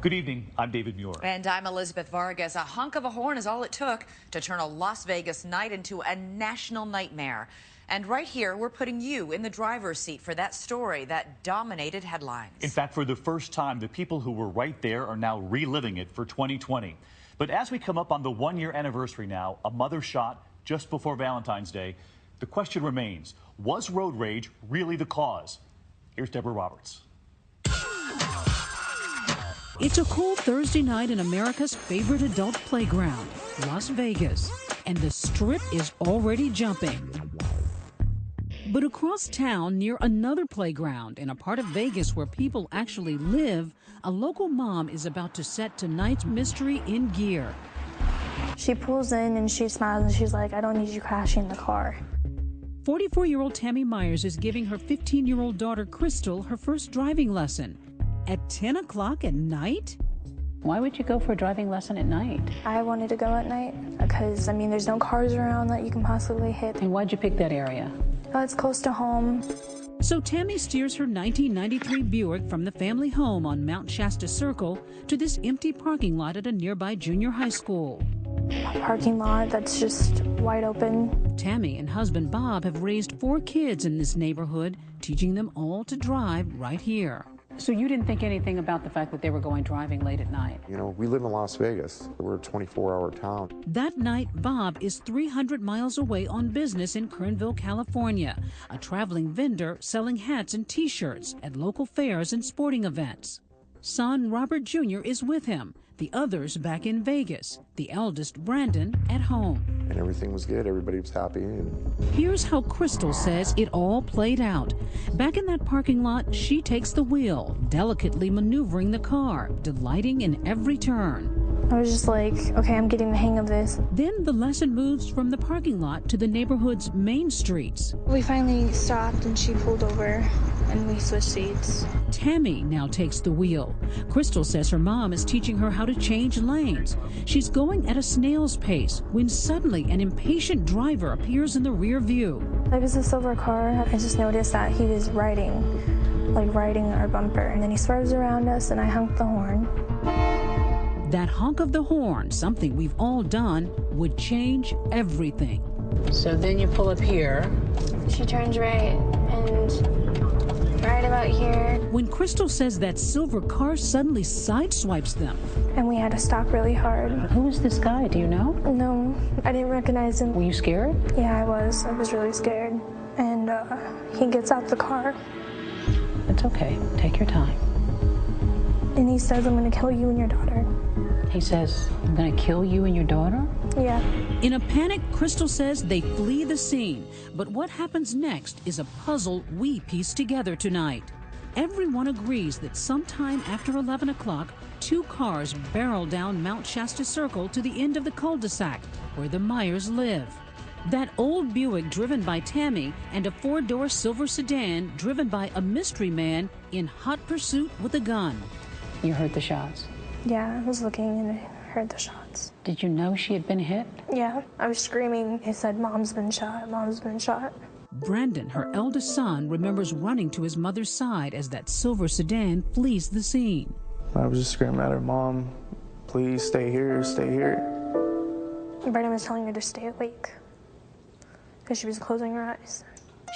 Good evening. I'm David Muir. And I'm Elizabeth Vargas. A honk of a horn is all it took to turn a Las Vegas night into a national nightmare. And right here, we're putting you in the driver's seat for that story that dominated headlines. In fact, for the first time, the people who were right there are now reliving it for 2020. But as we come up on the one-year anniversary now, a mother shot just before Valentine's Day, the question remains, was road rage really the cause? Here's Deborah Roberts. It's a cool Thursday night in America's favorite adult playground, Las Vegas, and the Strip is already jumping. But across town, near another playground in a part of Vegas where people actually live, a local mom is about to set tonight's mystery in gear. She pulls in and she smiles and she's like, "I don't need you crashing the car." 44-year-old Tammy Myers is giving her 15-year-old daughter, Crystal, her first driving lesson. At 10 o'clock at night? Why would you go for a driving lesson at night? I wanted to go at night because, there's no cars around that you can possibly hit. And why'd you pick that area? It's close to home. So Tammy steers her 1993 Buick from the family home on Mount Shasta Circle to this empty parking lot at a nearby junior high school. A parking lot that's just wide open. Tammy and husband Bob have raised 4 kids in this neighborhood, teaching them all to drive right here. So you didn't think anything about the fact that they were going driving late at night? We live in Las Vegas. We're a 24-hour town. That night, Bob is 300 miles away on business in Kernville, California, a traveling vendor selling hats and T-shirts at local fairs and sporting events. Son Robert Jr. is with him, the others back in Vegas, the eldest, Brandon, at home. And everything was good. Everybody was happy. Here's how Crystal says it all played out. Back in that parking lot, she takes the wheel, delicately maneuvering the car, delighting in every turn. I was just like, okay, I'm getting the hang of this. Then the lesson moves from the parking lot to the neighborhood's main streets. We finally stopped and she pulled over and we switched seats. Tammy now takes the wheel. Crystal says her mom is teaching her how to change lanes. She's going at a snail's pace when suddenly an impatient driver appears in the rear view. It was a silver car. I just noticed that he was riding our bumper. And then he swerves around us and I honked the horn. That honk of the horn, something we've all done, would change everything. So then you pull up here. She turns right and right about here. When Crystal says that silver car suddenly sideswipes them. And we had to stop really hard. Who is this guy? Do you know? No, I didn't recognize him. Were you scared? Yeah, I was. I was really scared. And he gets out the car. It's okay. Take your time. And he says, "I'm going to kill you and your daughter." He says, "I'm going to kill you and your daughter?" Yeah. In a panic, Crystal says they flee the scene. But what happens next is a puzzle we piece together tonight. Everyone agrees that sometime after 11 o'clock, 2 cars barrel down Mount Shasta Circle to the end of the cul-de-sac where the Myers live. That old Buick driven by Tammy and a 4-door silver sedan driven by a mystery man in hot pursuit with a gun. You heard the shots? Yeah, I was looking and I heard the shots. Did you know she had been hit? Yeah, I was screaming. He said, "Mom's been shot, Mom's been shot." Brandon, her eldest son, remembers running to his mother's side as that silver sedan flees the scene. I was just screaming at her, "Mom, please stay here, stay here." Brandon was telling her to stay awake because she was closing her eyes.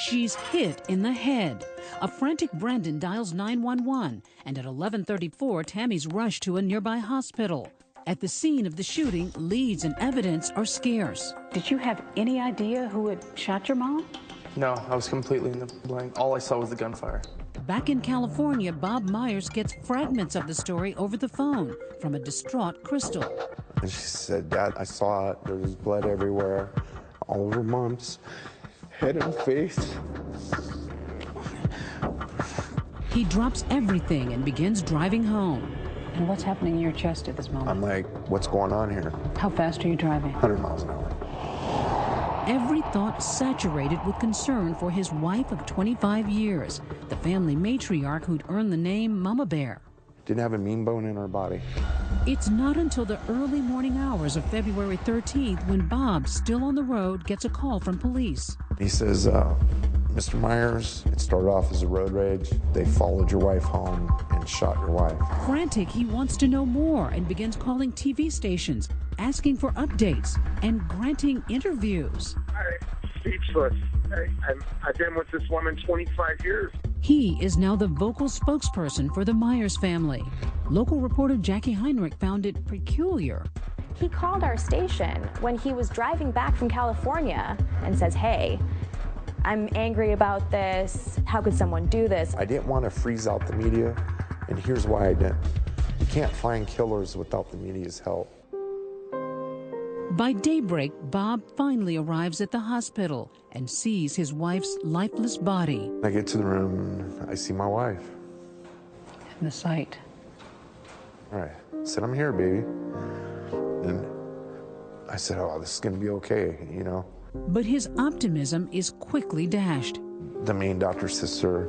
She's hit in the head. A frantic Brandon dials 911, and at 11:34, Tammy's rushed to a nearby hospital. At the scene of the shooting, leads and evidence are scarce. Did you have any idea who had shot your mom? No, I was completely in the blank. All I saw was the gunfire. Back in California, Bob Myers gets fragments of the story over the phone from a distraught Crystal. And she said, "Dad, I saw it. There was blood everywhere, all over Mom's head and face." He drops everything and begins driving home. And what's happening in your chest at this moment? I'm like, what's going on here? How fast are you driving? 100 miles an hour. Every thought saturated with concern for his wife of 25 years, the family matriarch who'd earned the name Mama Bear. Didn't have a mean bone in her body. It's not until the early morning hours of February 13th when Bob, still on the road, gets a call from police. He says, Mr. Myers, it started off as a road rage. They followed your wife home and shot your wife. Frantic, he wants to know more and begins calling TV stations, asking for updates and granting interviews. I'm speechless. I've been with this woman 25 years. He is now the vocal spokesperson for the Myers family. Local reporter Jackie Heinrich found it peculiar. He called our station when he was driving back from California and says, "Hey, I'm angry about this. How could someone do this?" I didn't want to freeze out the media, and here's why I didn't. You can't find killers without the media's help. By daybreak, Bob finally arrives at the hospital and sees his wife's lifeless body. I get to the room and I see my wife. In the sight. All right, I said, "I'm here, baby." And I said, "Oh, this is gonna be okay, you know." But his optimism is quickly dashed. The main doctor says, "Sir,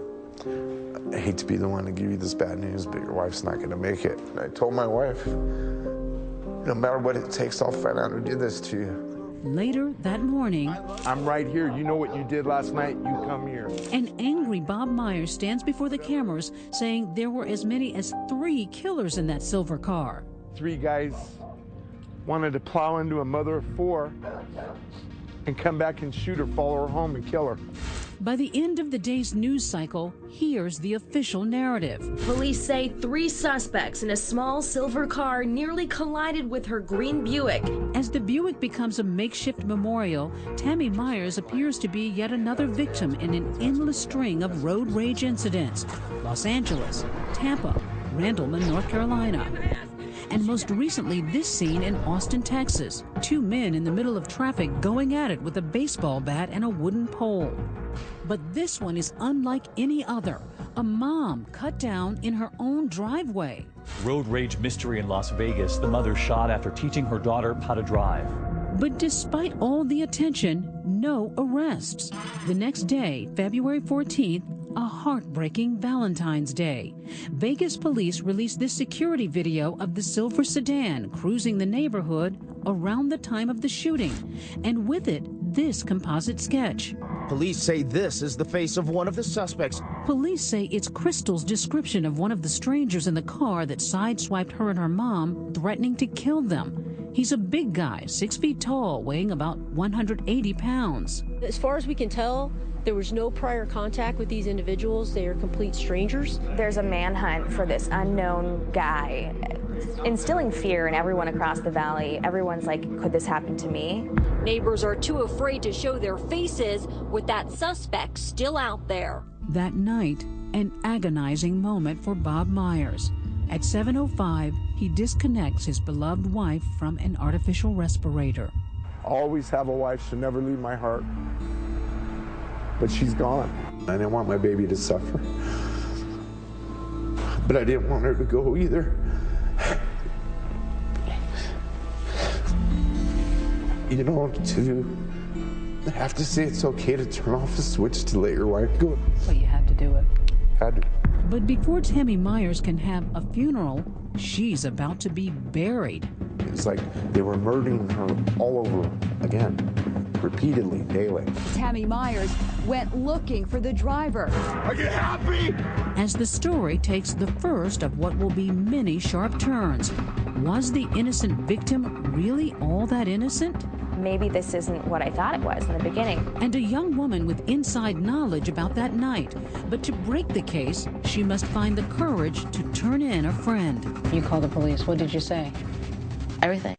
I hate to be the one to give you this bad news, but your wife's not gonna make it." And I told my wife, "No matter what it takes, I'll find out who did this to you." Later that morning, "I'm right here. You know what you did last night. You come here." An angry Bob Myers stands before the cameras saying there were as many as 3 killers in that silver car. 3 guys wanted to plow into a mother of 4 and come back and shoot her, follow her home, and kill her. By the end of the day's news cycle, here's the official narrative. Police say 3 suspects in a small silver car nearly collided with her green Buick. As the Buick becomes a makeshift memorial, Tammy Myers appears to be yet another victim in an endless string of road rage incidents. Los Angeles, Tampa, Randleman, North Carolina. And most recently, this scene in Austin, Texas. 2 men in the middle of traffic going at it with a baseball bat and a wooden pole. But this one is unlike any other. A mom cut down in her own driveway. Road rage mystery in Las Vegas. The mother shot after teaching her daughter how to drive. But despite all the attention, no arrests. The next day, February 14th, a heartbreaking Valentine's Day. Vegas police released this security video of the silver sedan cruising the neighborhood around the time of the shooting, and with it, this composite sketch. Police say this is the face of one of the suspects. Police say it's Crystal's description of one of the strangers in the car that sideswiped her and her mom, threatening to kill them. He's a big guy, 6 feet tall, weighing about 180 pounds. As far as we can tell, there was no prior contact with these individuals. They are complete strangers. There's a manhunt for this unknown guy, instilling fear in everyone across the valley. Everyone's like, could this happen to me? Neighbors are too afraid to show their faces with that suspect still out there. That night, an agonizing moment for Bob Myers. At 7:05, he disconnects his beloved wife from an artificial respirator. I'll always have a wife. She'll never leave my heart. But she's gone. I didn't want my baby to suffer, but I didn't want her to go either. You know, to have to say it's okay to turn off a switch to let your wife go. But you had to do it. Had to. But before Tammy Myers can have a funeral, she's about to be buried. It's like they were murdering her all over again, repeatedly, daily. Tammy Myers went looking for the driver. Are you happy? As the story takes the first of what will be many sharp turns. Was the innocent victim really all that innocent? Maybe this isn't what I thought it was in the beginning. And a young woman with inside knowledge about that night. But to break the case, she must find the courage to turn in a friend. You called the police. What did you say? Everything.